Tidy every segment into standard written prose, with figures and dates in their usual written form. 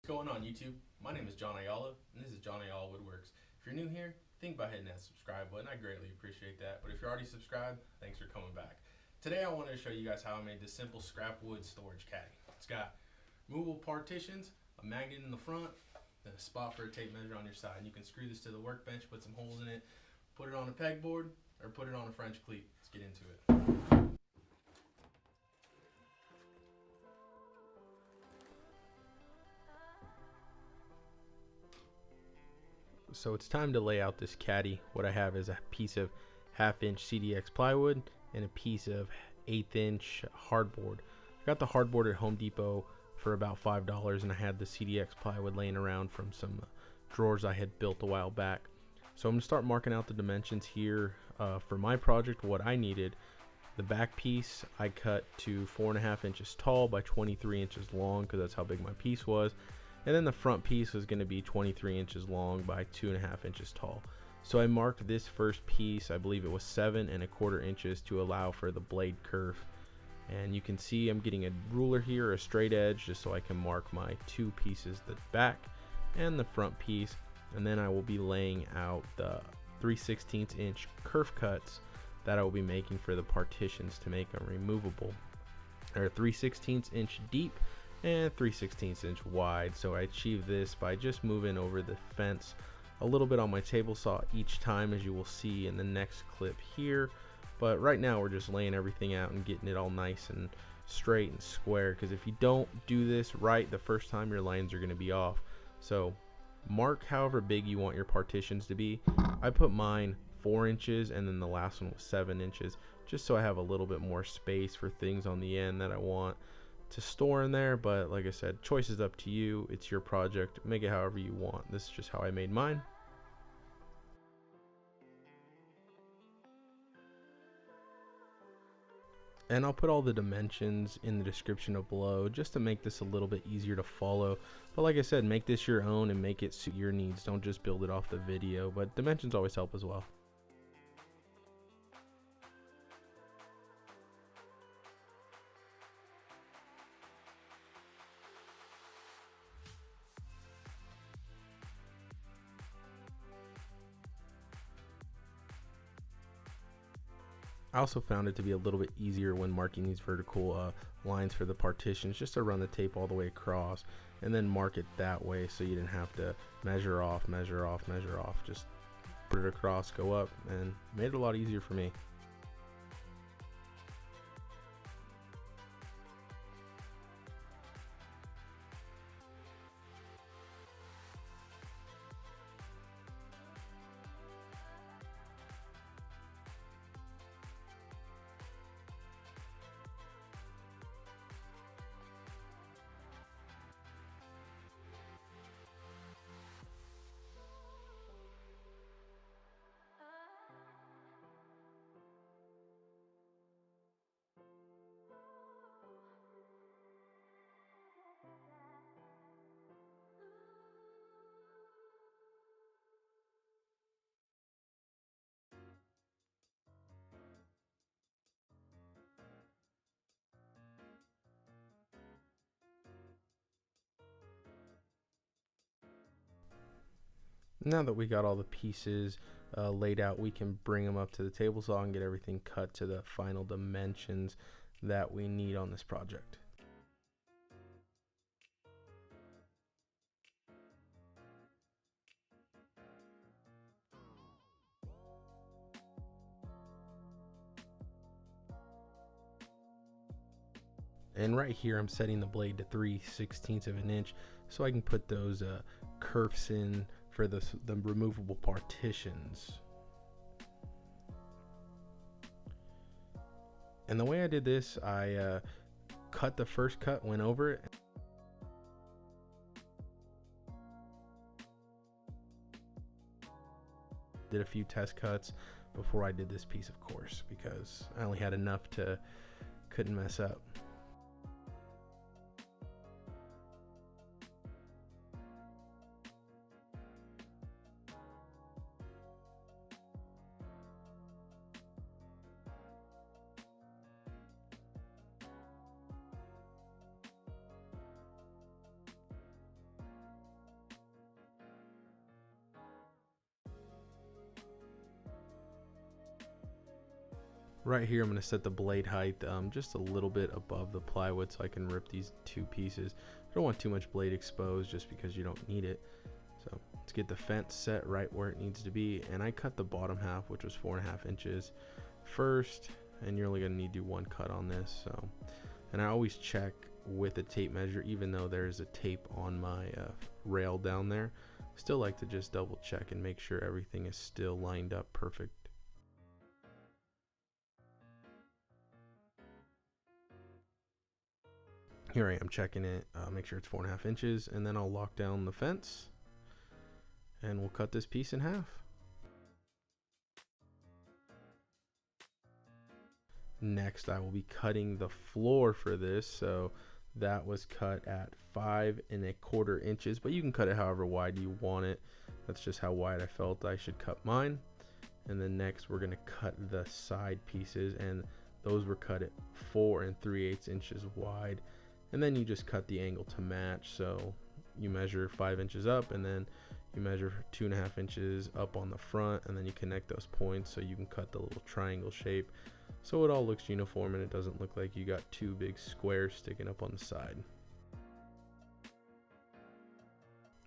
going on YouTube? My name is John Ayala, and this is John Ayala Woodworks. If you're new here, think about hitting that subscribe button. I greatly appreciate that. But if you're already subscribed, thanks for coming back. Today I wanted to show you guys how I made this simple scrap wood storage caddy. It's got removable partitions, a magnet in the front, and a spot for a tape measure on your side. You can screw this to the workbench, put some holes in it, put it on a pegboard, or put it on a French cleat. Let's get into it. So it's time to lay out this caddy. What I have is a piece of 1/2 inch CDX plywood and a piece of 1/8 inch hardboard. I got the hardboard at Home Depot for about $5, and I had the CDX plywood laying around from some drawers I had built a while back. So I'm going to start marking out the dimensions here for my project. What I needed, the back piece I cut to 4.5 inches tall by 23 inches long because that's how big my piece was. And then the front piece was going to be 23 inches long by 2.5 inches tall. So I marked this first piece, I believe it was 7.25 inches, to allow for the blade curve. And you can see I'm getting a ruler here, a straight edge, just so I can mark my two pieces, the back and the front piece. And then I will be laying out the 3/16 inch kerf cuts that I will be making for the partitions to make them removable. They're 3/16 inch deep and 3/16 inch wide. So I achieved this by just moving over the fence a little bit on my table saw each time, as you will see in the next clip here. But right now we're just laying everything out and getting it all nice and straight and square, because if you don't do this right the first time, your lines are going to be off. So mark however big you want your partitions to be. I put mine 4 inches, and then the last one was 7 inches, just so I have a little bit more space for things on the end that I want to store in there. But like I said, choice is up to you. It's your project, make it however you want. This is just how I made mine. And I'll put all the dimensions in the description below just to make this a little bit easier to follow. But like I said, make this your own and make it suit your needs. Don't just build it off the video, but dimensions always help as well. I also found it to be a little bit easier when marking these vertical lines for the partitions, just to run the tape all the way across and then mark it that way, so you didn't have to measure off, measure off, measure off. Just put it across, go up, and made it a lot easier for me. Now that we got all the pieces laid out, we can bring them up to the table saw and get everything cut to the final dimensions that we need on this project. And right here I'm setting the blade to 3/16 of an inch so I can put those kerfs in for the removable partitions. And the way I did this, I cut the first cut, went over it, did a few test cuts before I did this piece, of course, because I only had enough to couldn't mess up. Right here, I'm going to set the blade height just a little bit above the plywood so I can rip these two pieces. I don't want too much blade exposed just because you don't need it. So let's get the fence set right where it needs to be. And I cut the bottom half, which was 4.5 inches first, and you're only going to need to do one cut on this. So, and I always check with a tape measure, even though there's a tape on my rail down there. Still like to just double check and make sure everything is still lined up perfect. Here I am checking it, make sure it's 4.5 inches, and then I'll lock down the fence and we'll cut this piece in half. Next, I will be cutting the floor for this. So that was cut at 5.25 inches, but you can cut it however wide you want it. That's just how wide I felt I should cut mine. And then next we're going to cut the side pieces, and those were cut at 4 3/8 inches wide. And then you just cut the angle to match. So you measure 5 inches up, and then you measure 2.5 inches up on the front, and then you connect those points so you can cut the little triangle shape so it all looks uniform and it doesn't look like you got two big squares sticking up on the side.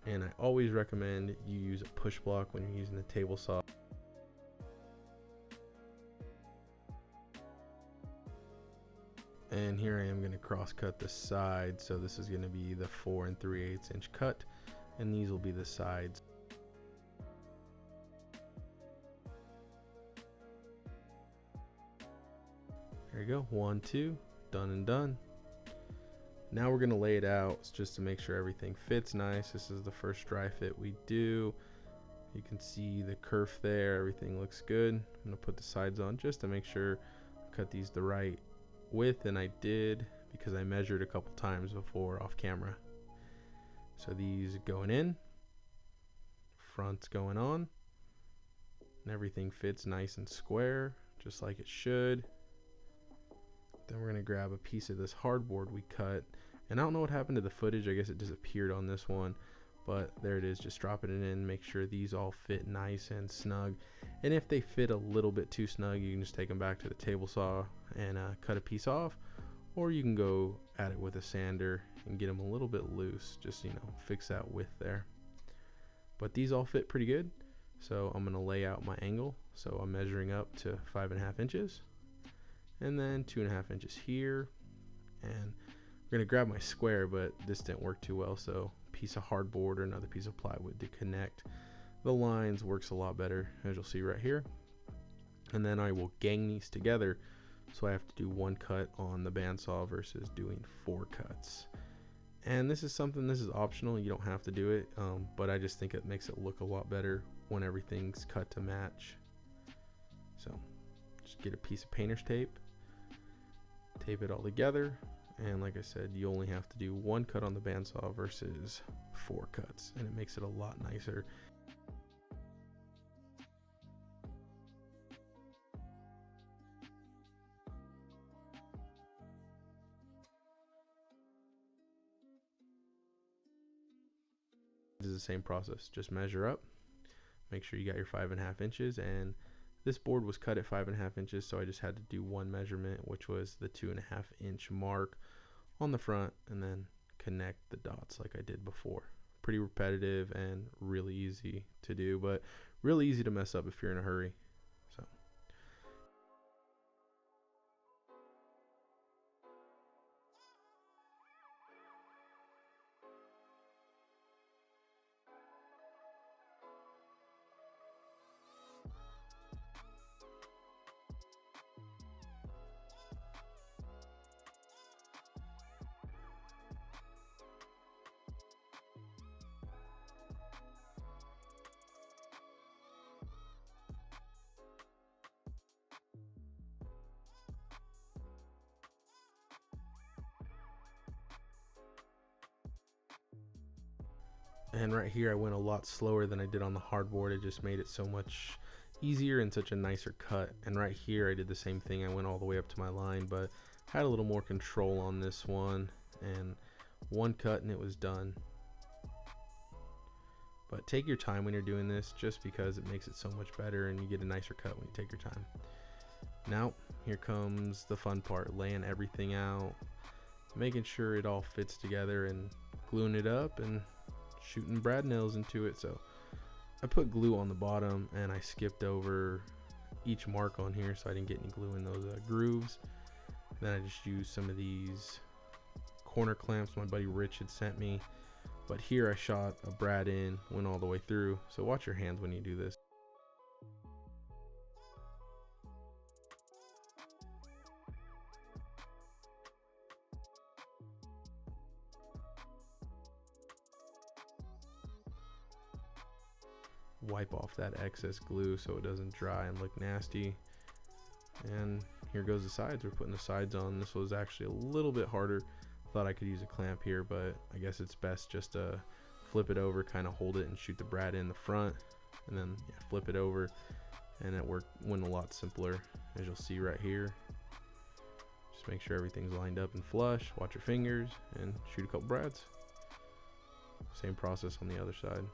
And I always recommend you use a push block when you're using the table saw. And here I am going to cross cut the side, so this is going to be the 4 3/8 inch cut, and these will be the sides. There you go, 1, 2, done and done. Now we're going to lay it out just to make sure everything fits nice. This is the first dry fit we do. You can see the kerf there, everything looks good. I'm going to put the sides on just to make sure I cut these the right width, and I did because I measured a couple times before off camera. So these going in, front's going on, and everything fits nice and square just like it should. Then we're going to grab a piece of this hardboard we cut, and I don't know what happened to the footage. I guess it disappeared on this one, but there it is. Just dropping it in, make sure these all fit nice and snug, and if they fit a little bit too snug, you can just take them back to the table saw and cut a piece off, or you can go at it with a sander and get them a little bit loose, just, you know, fix that width there. But these all fit pretty good, so I'm going to lay out my angle. So I'm measuring up to 5.5 inches, and then 2.5 inches here, and I'm going to grab my square, but this didn't work too well, so a piece of hardboard or another piece of plywood to connect the lines works a lot better, as you'll see right here. And then I will gang these together, so I have to do one cut on the bandsaw versus doing 4 cuts. And this is optional, you don't have to do it, but I just think it makes it look a lot better when everything's cut to match. So just get a piece of painter's tape, tape it all together, and like I said, you only have to do 1 cut on the bandsaw versus 4 cuts, and it makes it a lot nicer. This is the same process, just measure up, make sure you got your 5.5 inches, and this board was cut at 5.5 inches, so I just had to do one measurement, which was the 2.5 inch mark on the front, and then connect the dots like I did before. Pretty repetitive and really easy to do, but really easy to mess up if you're in a hurry. So and right here I went a lot slower than I did on the hardboard. It just made it so much easier and such a nicer cut. And right here I did the same thing. I went all the way up to my line, but had a little more control on this one, and one cut and it was done. But take your time when you're doing this, just because it makes it so much better and you get a nicer cut when you take your time. Now here comes the fun part, laying everything out, making sure it all fits together and gluing it up and shooting brad nails into it. So I put glue on the bottom and I skipped over each mark on here so I didn't get any glue in those grooves. Then I just used some of these corner clamps my buddy Rich had sent me, but here I shot a brad in, went all the way through, so watch your hands when you do this. Wipe off that excess glue so it doesn't dry and look nasty. And here goes the sides. We're putting the sides on. This was actually a little bit harder. Thought I could use a clamp here, but I guess it's best just to flip it over, kind of hold it and shoot the brad in the front, and then flip it over, and it went a lot simpler, as you'll see right here. Just make sure everything's lined up and flush, watch your fingers, and shoot a couple brads. Same process on the other side.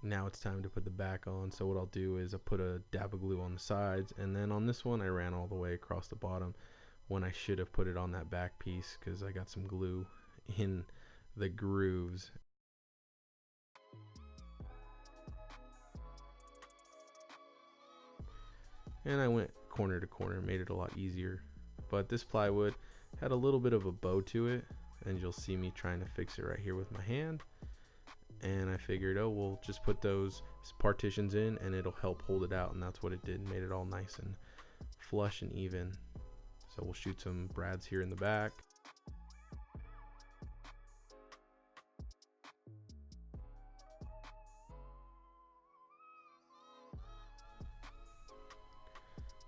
Now it's time to put the back on. So what I'll do is I put a dab of glue on the sides, and then on this one I ran all the way across the bottom when I should have put it on that back piece because I got some glue in the grooves. And I went corner to corner, made it a lot easier. But this plywood had a little bit of a bow to it, and you'll see me trying to fix it right here with my hand. And I figured, oh, we'll just put those partitions in and it'll help hold it out, and that's what it did. Made it all nice and flush and even. So we'll shoot some brads here in the back.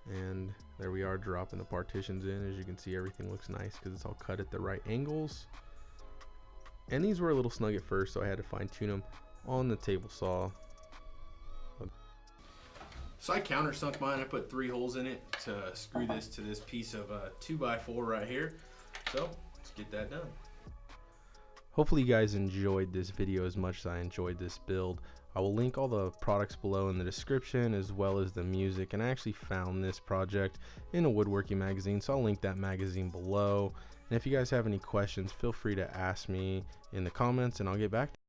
And there we are, dropping the partitions in. As you can see, everything looks nice because it's all cut at the right angles. And these were a little snug at first, so I had to fine tune them on the table saw. So I countersunk mine. I put 3 holes in it to screw this to this piece of 2x4 right here. So let's get that done. Hopefully you guys enjoyed this video as much as I enjoyed this build. I will link all the products below in the description, as well as the music. And I actually found this project in a woodworking magazine, so I'll link that magazine below. And if you guys have any questions, feel free to ask me in the comments and I'll get back to you.